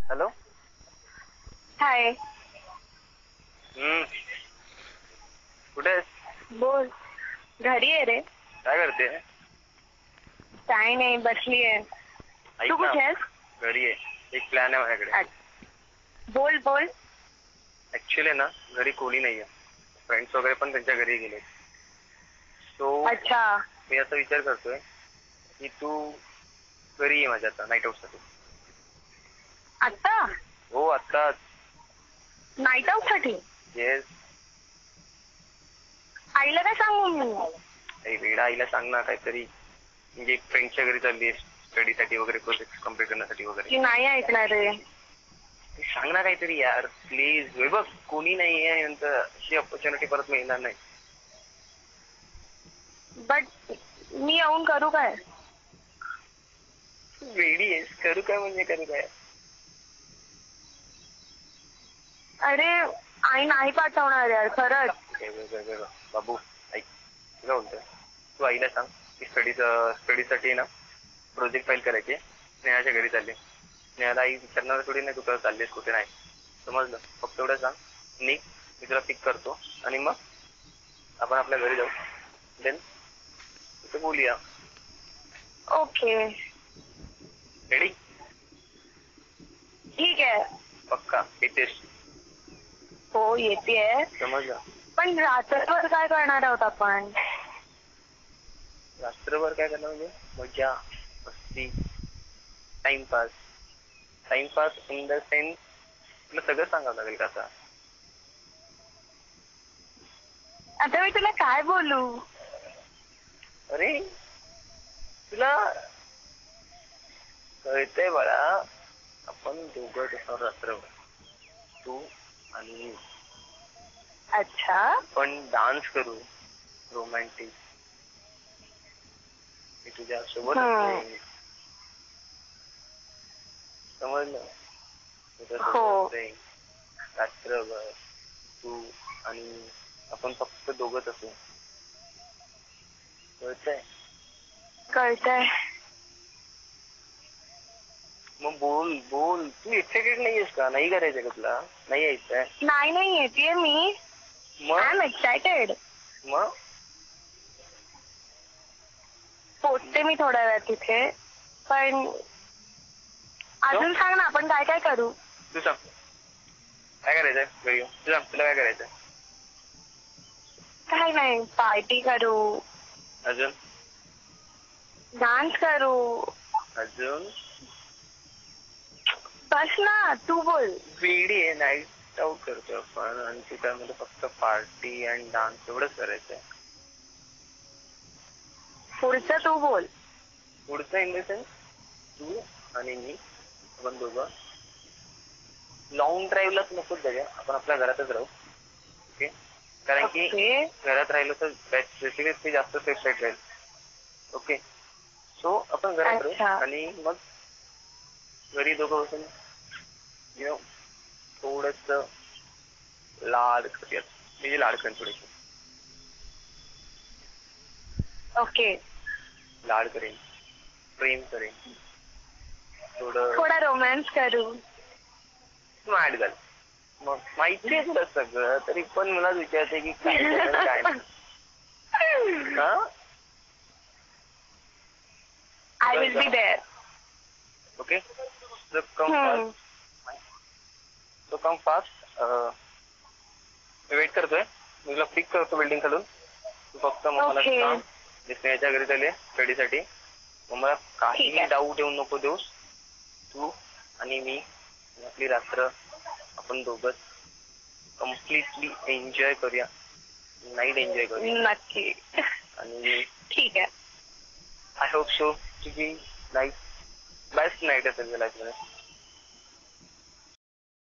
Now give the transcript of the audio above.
Hello. हाय. कुठे आहेस? बोल. घरी आहे रे. काय करते? काय नाही, बसलीये. ऐक तू ना, कुठे आहेस? घरी आहे. एक प्लॅन आहे माझ्याकडे. बोल बोल. ऍक्च्युली ना, घरी कोणी नाहीये. फ्रेंड्स वगैरे पण त्यांच्या घरी गेले. सो अच्छा. मी असा विचार करतोय की तू घरी ये माझ्या आता नाईट आउट साठी. आता हो, आत्ताच. नाईट आउट साठी? येस. आईला काय सांगू मी? वेडा, आईला सांग ना काहीतरी. म्हणजे फ्रेंडच्या घरी चालली स्टडीसाठी वगैरे, प्रोजेक्ट कम्प्लीट करण्यासाठी वगैरे. की नाही ऐकणार रे. सांग ना काहीतरी यार, प्लीज. बघ, कोणी नाहीये नंतर अशी ऑपॉर्च्युनिटी परत मिळणार नाही. बट मी येऊन करू काय? वेडी आहेस. करू काय म्हणजे करू काय? अरे आई नाही पाठवणार यार, खरंच. बाबू ऐक, तुला बोलतोय, तू आईला सांग की स्टडीसाठी ना प्रोजेक्ट फाईल करायचे. स्नेहाच्या घरी चालले. स्नेहाला आई विचारणार थोडी नाही तू करत चाललीस कुठे, नाही समजलं. फक्त एवढं सांग, निघ, मी तुला पिक करतो आणि मग आपण आपल्या घरी जाऊ. देन तिथे बोलूया. ओके. रेडी? ठीक आहे. पक्का येतेस? हो, येतेय. समजलं. पण रात्रभर काय करणार आहोत आपण? रात्रभर काय करणार म्हणजे मजा मस्ती, timepass. Timepass in the sense तुला सगळं सांगावं लागेल का आता? आता मी तुला काय बोलू? अरे तुला कळतंय बाळा, आपण दोघं असणार रात्रभर, तू आणि मी. अच्छा. पण डान्स करू रोमॅन्टिक. मी तुझ्या सोबत असेल, समजलं. तुझ्या सोबत असेल रात्रभर, तू आणि आपण फक्त दोघंच असू. कळतंय? कळतंय. मग बोल बोल. तू एक्साइटेड नाहीयेस का? नाही करायचंय का तुला? नाही यायचंय? नाही येतेय मी. I am excited. मग पोचते मी थोड्या वेळात तिथे. पण अजून सांग ना, आपण काय काय करू? तू सांग काय करायचंय घरी येऊन. तू सांग तुला काय करायचंय? काय नाही, पार्टी करू, अजून? डान्स करू. अजून? बस ना, तू बोल. वेडी आहे. नाईट आउट करतोय आपण आणि त्याच्यामध्ये फक्त पार्टी अँड डान्स एवढंच करायचंय. पुढचं तू बोल. पुढचं इन द सेन्स तू आणि मी, आपण दोघं लॉंग ड्राईव्हलाच नकोच जाऊया, आपण आपल्या घरातच राहू. ओके? कारण की घरात राहिलो तर बेसिकली जास्त सेफ साईड राहील. ओके? सो आपण घरात राहू आणि मग घरी दोघं बसून थोडस लाड करूयात. म्हणजे लाड करेन थोडेसे. ओके. लाड करेन, प्रेम करेन, थोडा रोमॅन्स करू. मॅड झालं. मग माहिती आहे तुला सगळं, तरी पण मला विचारते की काय करणार काय नाही. I will be there. Okay? So come fast. So come fast. मी वेट करतोय. मी तुला पिक करतो बिल्डिंग खालून. तू फक्त मग मला सांग मी स्नेहाच्या घरी चालले स्टडीसाठी. मग मला काही डाऊट येऊ नको देऊस. तू आणि मी आपली रात्र आपण दोघंच कम्प्लिटली एन्जॉय करूया. नाईट एन्जॉय करूया. नक्की. आणि ठीक आहे. आय होप सो तुझी नाईट बेस्ट नाईट असेल लाईफ मध्ये.